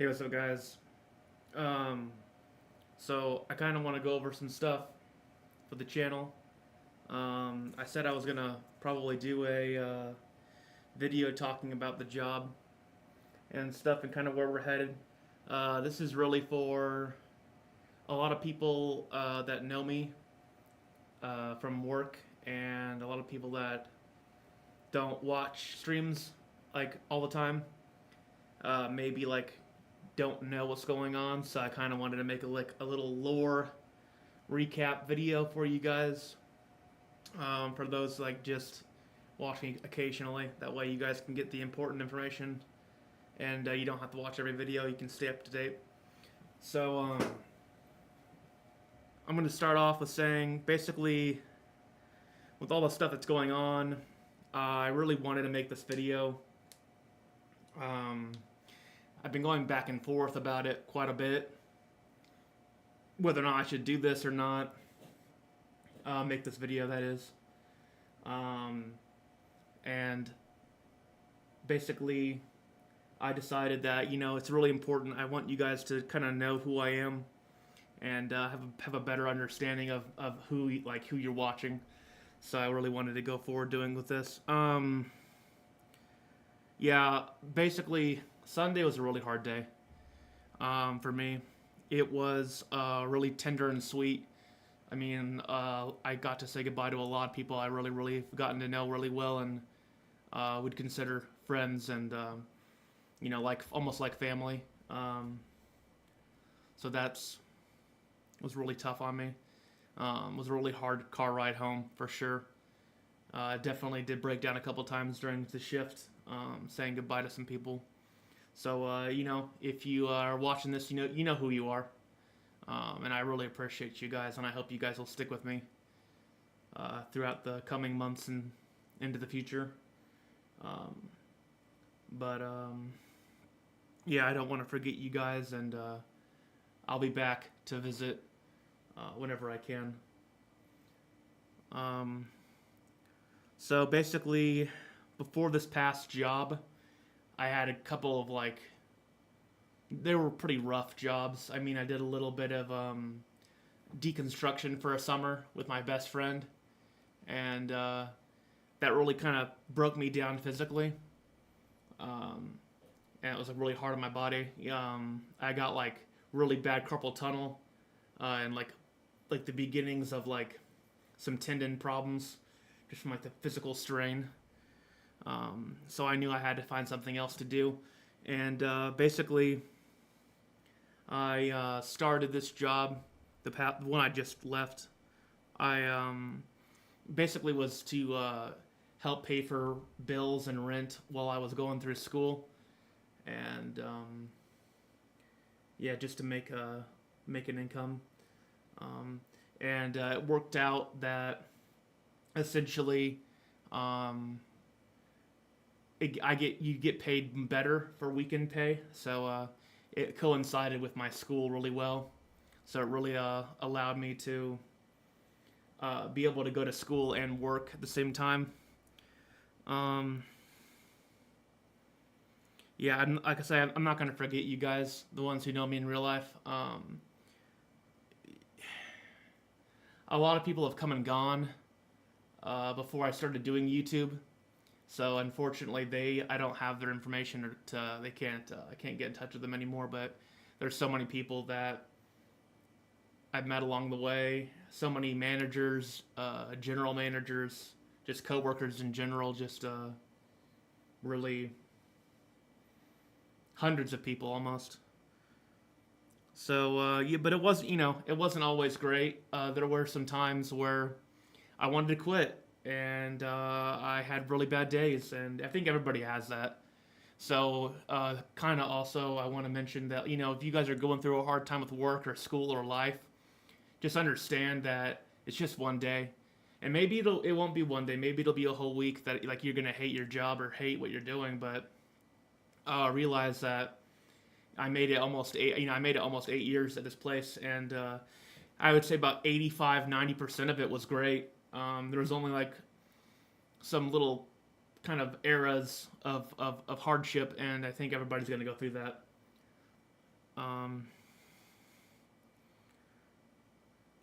Hey, what's up, guys? Um, so I kind of want to go over some stuff for the channel. I said I was gonna probably do a video talking about the job and stuff and kind of where we're headed. This is really for a lot of people that know me from work and a lot of people that don't watch streams like all the time. Maybe like don't know what's going on, so I kind of wanted to make a little lore recap video for you guys. For those like just watching occasionally, that way you guys can get the important information, and you don't have to watch every video. You can stay up to date. So I'm going to start off with saying, basically, with all the stuff that's going on, I really wanted to make this video. Um, I've been going back and forth about it quite a bit, whether or not I should do this or not. Make this video, that is. Um, and basically, I decided that it's really important. I want you guys to kind of know who I am and have a better understanding of who you're watching. So I really wanted to go forward doing with this. Yeah, basically Sunday was a really hard day for me. It was really tender and sweet. I mean, I got to say goodbye to a lot of people I really have gotten to know really well and would consider friends and like almost like family. So that's was really tough on me. Was a really hard car ride home for sure. Definitely did break down a couple times during the shift, saying goodbye to some people. So if you are watching this, you know who you are, and I really appreciate you guys, and I hope you guys will stick with me throughout the coming months and into the future. Um, but yeah, I don't want to forget you guys, and I'll be back to visit whenever I can. Um, so basically, before this past job, I had a couple of they were pretty rough jobs. I mean, I did a little bit of deconstruction for a summer with my best friend, and that really kind of broke me down physically. Um, and it was really hard on my body. I got really bad carpal tunnel and like the beginnings of some tendon problems just from the physical strain. So I knew I had to find something else to do, and basically I started this job, the one I just left. I basically was to help pay for bills and rent while I was going through school, and yeah, just to make an income. Um, and it worked out that essentially you get paid better for weekend pay, so it coincided with my school really well. So it really allowed me to be able to go to school and work at the same time. Um, yeah, like I say, I'm not gonna forget you guys, the ones who know me in real life. A lot of people have come and gone before I started doing YouTube. So unfortunately, I don't have their information, or they can't I can't get in touch with them anymore. But there's so many people that I've met along the way. So many managers, general managers, just coworkers in general, just really hundreds of people almost. So yeah, but it wasn't always great. There were some times where I wanted to quit, and I had really bad days, and I think everybody has that. So, kind of also, I want to mention that if you guys are going through a hard time with work or school or life, just understand that it's just one day, and maybe it won't be one day. Maybe it'll be a whole week that you're gonna hate your job or hate what you're doing, but realize that I made it almost eight. I made it almost 8 years at this place, and I would say about 85-90% of it was great. There was only some little kind of eras of hardship, and I think everybody's going to go through that.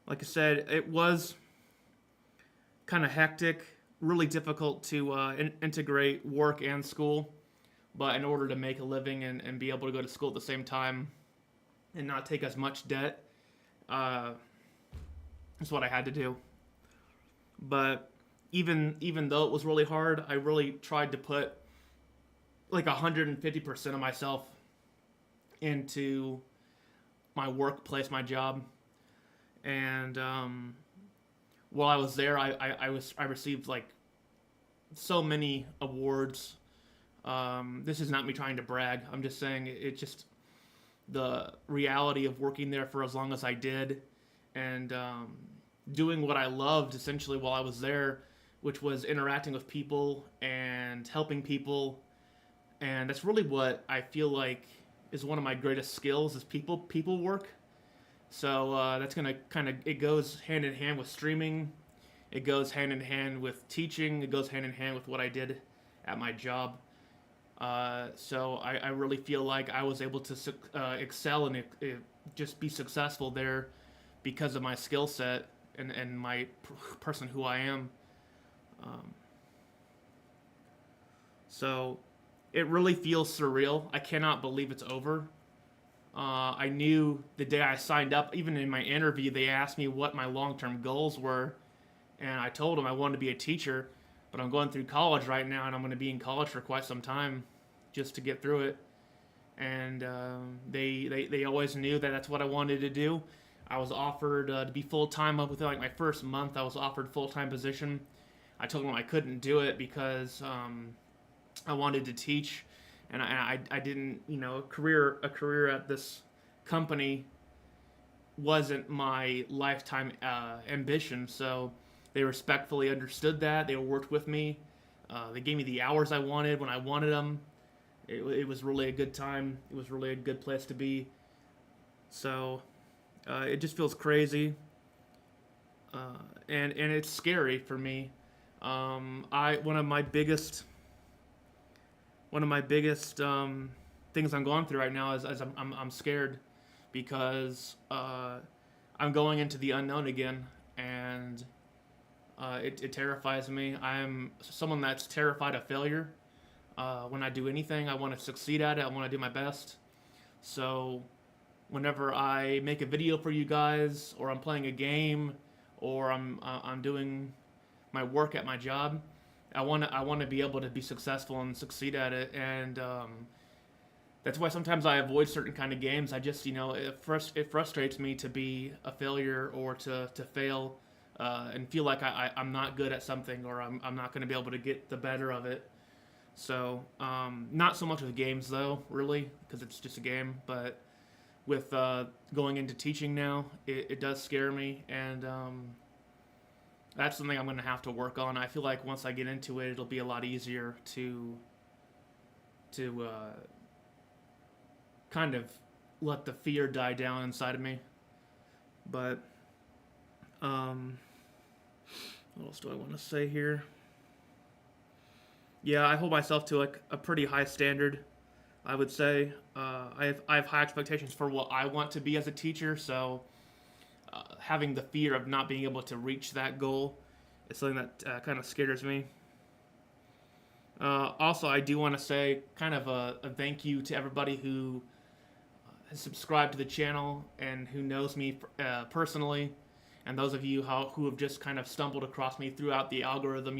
Like I said, it was kind of hectic, really difficult to integrate work and school. But in order to make a living and be able to go to school at the same time and not take as much debt, uh, that's what I had to do. But even though it was really hard, I really tried to put like 150% of myself into my workplace, my job, and while I was there, I received like so many awards. This is not me trying to brag. I'm just saying it just the reality of working there for as long as I did, and doing what I loved essentially while I was there, which was interacting with people and helping people, and that's really what I feel like is one of my greatest skills is people work. So that's gonna kind of it goes hand in hand with streaming. It goes hand in hand with teaching. It goes hand in hand with what I did at my job. So I really feel like I was able to excel and just be successful there because of my skill set and my person who I am. Um, so it really feels surreal. I cannot believe it's over. I knew the day I signed up, even in my interview, they asked me what my long term goals were. And I told them I wanted to be a teacher, but I'm going through college right now, and I'm going to be in college for quite some time just to get through it. And they always knew that that's what I wanted to do. I was offered to be full time within like my first month. I was offered full time position. I told them I couldn't do it because I wanted to teach, and I didn't a career at this company wasn't my lifetime ambition. So they respectfully understood that. They worked with me. They gave me the hours I wanted when I wanted them. It was really a good time. It was really a good place to be. So it just feels crazy, and it's scary for me. One of my biggest things I'm going through right now is I'm scared because I'm going into the unknown again, and it terrifies me. I'm someone that's terrified of failure. When I do anything, I want to succeed at it. I want to do my best. So whenever I make a video for you guys, or I'm playing a game, or I'm doing my work at my job, I want to be able to be successful and succeed at it. And that's why sometimes I avoid certain kind of games. I just it frustrates me to be a failure or to fail and feel like I'm not good at something, or I'm not going to be able to get the better of it. So not so much with games though, really, because it's just a game. But with going into teaching now, it does scare me, and that's something I'm going to have to work on. I feel like once I get into it, it'll be a lot easier to kind of let the fear die down inside of me. But what else do I want to say here? Yeah, I hold myself to like a pretty high standard, I would say. I have high expectations for what I want to be as a teacher, so having the fear of not being able to reach that goal is something that kind of scares me. Also, I do want to say kind of a thank you to everybody who has subscribed to the channel and who knows me personally, and those of you who have just kind of stumbled across me throughout the algorithm.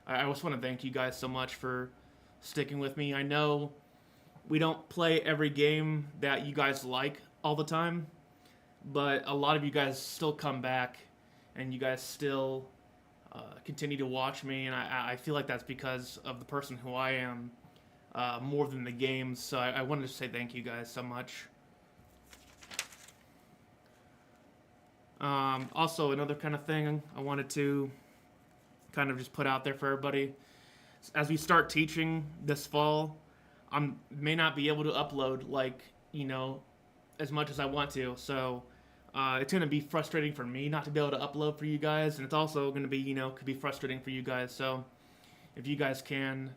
I just want to thank you guys so much for sticking with me. I know we don't play every game that you guys like all the time, but a lot of you guys still come back, and you guys still continue to watch me, and I feel like that's because of the person who I am more than the games. So I wanted to say thank you guys so much. Also, another kind of thing I wanted to kind of just put out there for everybody. As we start teaching this fall, I may not be able to upload as much as I want to. So it's going to be frustrating for me not to be able to upload for you guys, and it's also going to be could be frustrating for you guys. So if you guys can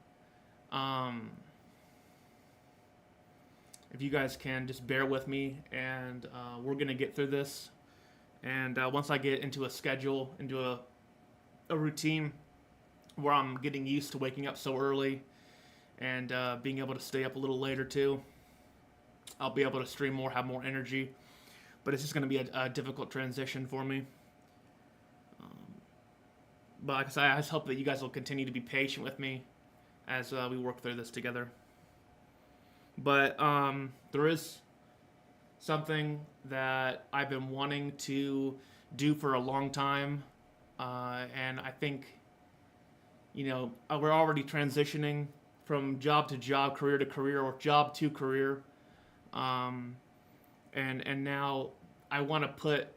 if you guys can just bear with me, and we're gonna get through this. And once I get into a schedule, into a routine where I'm getting used to waking up so early and being able to stay up a little later too, I'll be able to stream more, have more energy. But it's just going to be a difficult transition for me. But like I said, I just hope that you guys will continue to be patient with me as we work through this together. But there is something that I've been wanting to do for a long time. And I think, we're already transitioning from job to job, career to career, or job to career. And now I want to put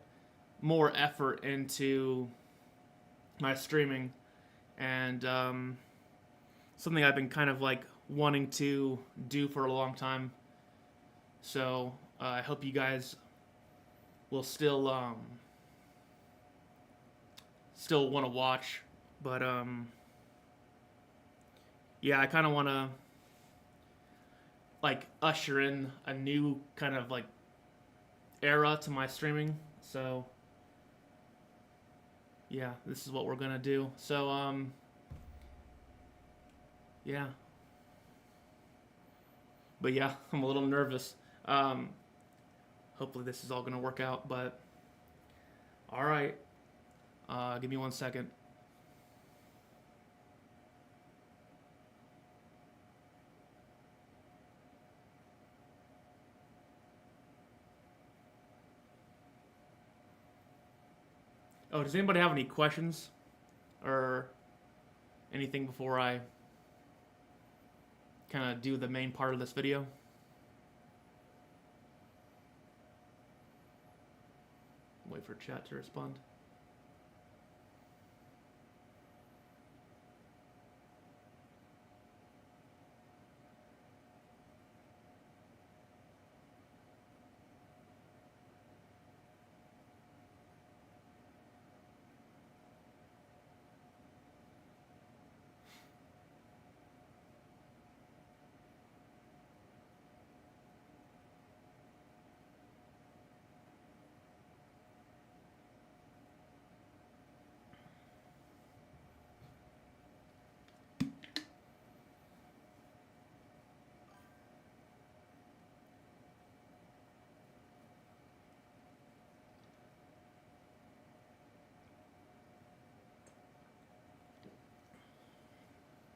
more effort into my streaming, and something I've been kind of like wanting to do for a long time. So I hope you guys will still want to watch, but yeah, I kind of want to like usher in a new kind of like era to my streaming. So yeah, this is what we're gonna do. So yeah, but yeah, I'm a little nervous. Hopefully this is all gonna work out, but all right. Give me 1 second. Oh, does anybody have any questions or anything before I kind of do the main part of this video? Wait for chat to respond.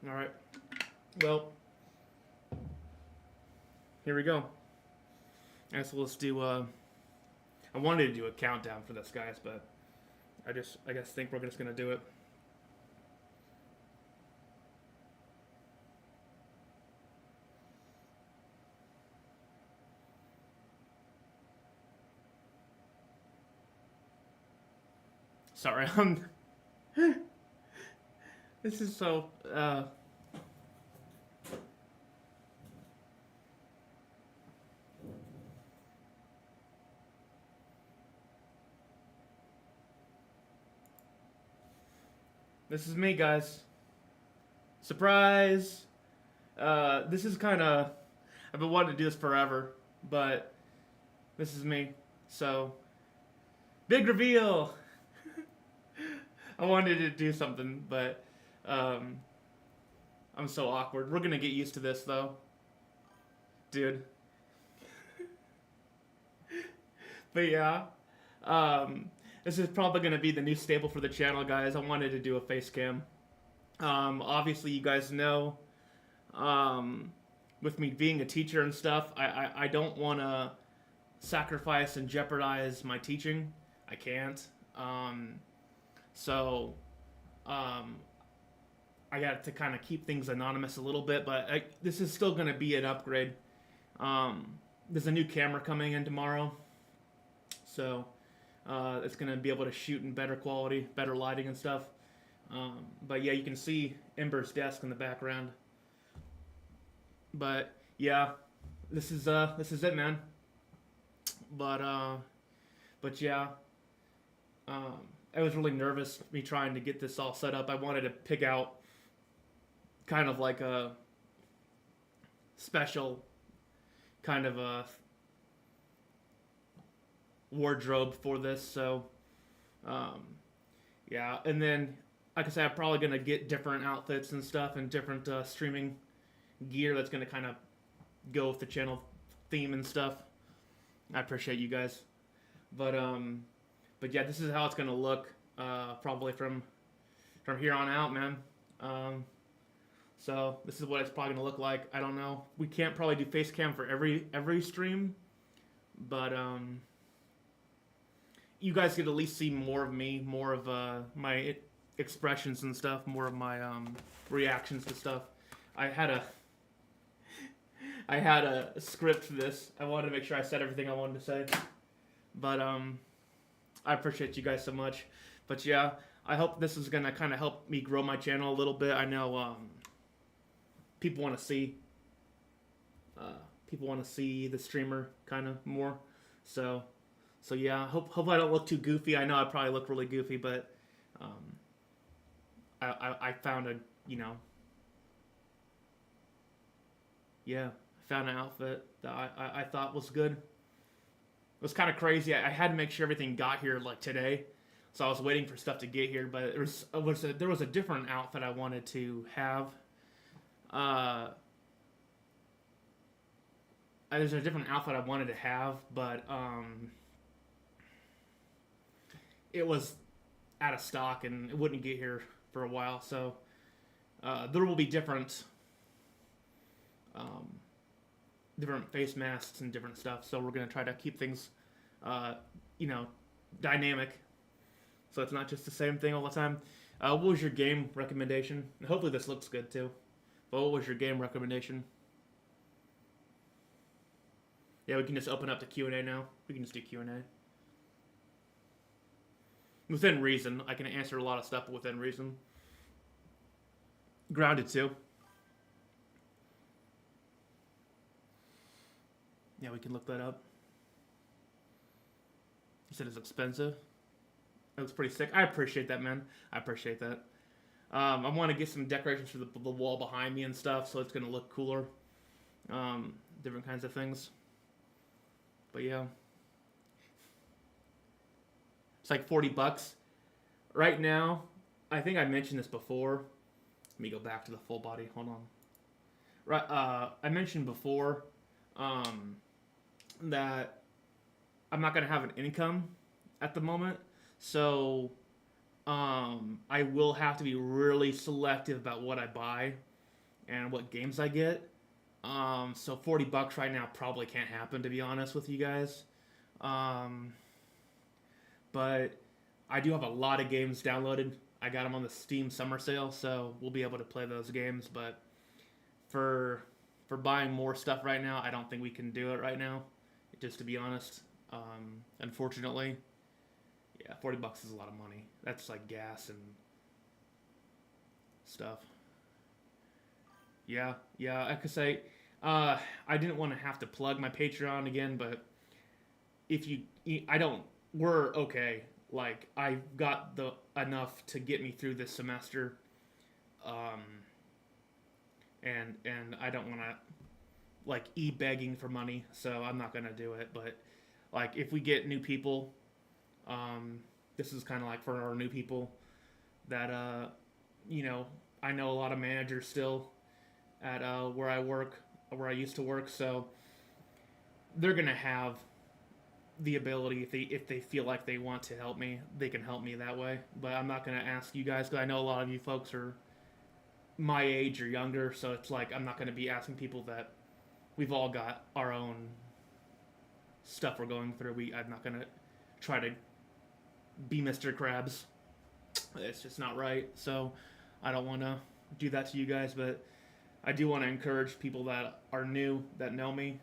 All right. Well, here we go. I guess let's do. I wanted to do a countdown for this, guys, but I guess think we're just gonna do it. Sorry, this is so. This is me, guys. Surprise! This is kind of. I've been wanting to do this forever, but this is me. So, big reveal! I wanted to do something, but I'm so awkward. We're gonna get used to this, though. Dude. But yeah. This is probably going to be the new staple for the channel, guys. I wanted to do a face cam. Obviously, you guys know, with me being a teacher and stuff, I don't want to sacrifice and jeopardize my teaching. I can't. So, I got to kind of keep things anonymous a little bit, but this is still going to be an upgrade. There's a new camera coming in tomorrow. So... it's going to be able to shoot in better quality, better lighting and stuff. But yeah, you can see Ember's desk in the background. But yeah, this is it, man. But yeah, I was really nervous me trying to get this all set up. I wanted to pick out kind of like a special, kind of a wardrobe for this. So um, yeah, and then like I said, I'm probably gonna get different outfits and stuff and different streaming gear that's gonna kind of go with the channel theme and stuff. I appreciate you guys, but but yeah, this is how it's gonna look probably from here on out, man. Um, so this is what it's probably gonna look like. I don't know. We can't probably do face cam for every stream, but you guys get to at least see more of me, more of my expressions and stuff, more of my reactions to stuff. I had a I had a script for this. I wanted to make sure I said everything I wanted to say, but I appreciate you guys so much. But yeah, I hope this is gonna kind of help me grow my channel a little bit. I know people want to see people want to see the streamer kind of more. So yeah, hope I don't look too goofy. I know I probably look really goofy, but um, I found a yeah, I found an outfit that I thought was good. It was kind of crazy. I had to make sure everything got here like today, so I was waiting for stuff to get here. But there was a different outfit I wanted to have. There's a different outfit I wanted to have, but it was out of stock and it wouldn't get here for a while. So there will be different different face masks and different stuff. So we're gonna try to keep things dynamic. So it's not just the same thing all the time. What was your game recommendation? Hopefully this looks good too. But what was your game recommendation? Yeah, we can just open up the Q&A now. We can just do Q&A. Within reason. I can answer a lot of stuff within reason. Grounded too. Yeah, we can look that up. You said it's expensive. It looks pretty sick. I appreciate that, man. I appreciate that. I want to get some decorations for the wall behind me and stuff, so it's going to look cooler. Different kinds of things. But yeah. It's like $40. Right now, I think I mentioned this before. Let me go back to the full body. Hold on. Right, I mentioned before that I'm not going to have an income at the moment. So I will have to be really selective about what I buy and what games I get. So $40 right now probably can't happen, to be honest with you guys. But I do have a lot of games downloaded. I got them on the Steam summer sale, so we'll be able to play those games. But for buying more stuff right now, I don't think we can do it right now, just to be honest. Unfortunately, yeah, $40 is a lot of money. That's like gas and stuff. Yeah, I could say I didn't want to have to plug my Patreon again, but if we're okay. Like, I've got enough to get me through this semester, and I don't want to like begging for money, so I'm not gonna do it. But like, if we get new people, this is kind of like for our new people that I know a lot of managers still at where I used to work, so they're gonna have the ability, if they feel like they want to help me, they can help me that way. But I'm not gonna ask you guys, because I know a lot of you folks are my age or younger, so it's like I'm not gonna be asking people that we've all got our own stuff we're going through. I'm not gonna try to be Mr. Krabs. It's just not right. So I don't want to do that to you guys, but I do want to encourage people that are new, that know me.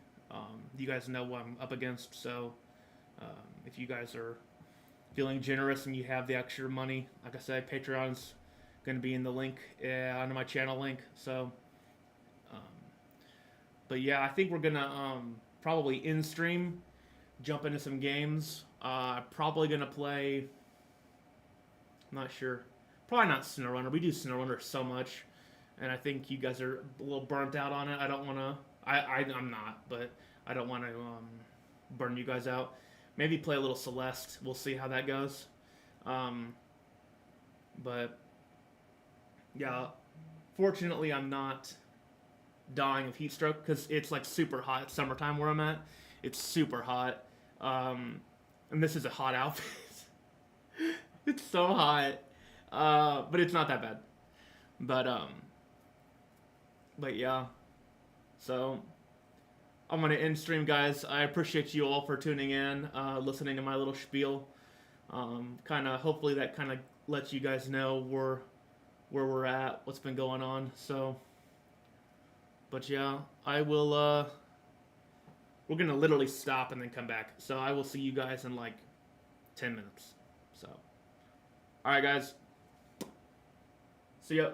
You guys know what I'm up against, so if you guys are feeling generous and you have the extra money, like I said, Patreon's going to be in the link under my channel link. So, but yeah, I think we're going to probably in stream jump into some games. Probably going to play, I'm not sure, probably not SnowRunner. We do SnowRunner so much, and I think you guys are a little burnt out on it. I don't want to, I'm not, but I don't want to burn you guys out. Maybe play a little Celeste. We'll see how that goes. But yeah, fortunately, I'm not dying of heat stroke because it's like super hot. It's summertime where I'm at. It's super hot. And this is a hot outfit. It's so hot. But it's not that bad. But yeah. So I'm gonna end stream, guys. I appreciate you all for tuning in, listening to my little spiel. Hopefully that kind of lets you guys know where we're at, what's been going on. So, but yeah, I will. We're gonna literally stop and then come back. So I will see you guys in like 10 minutes. So, all right, guys. See ya.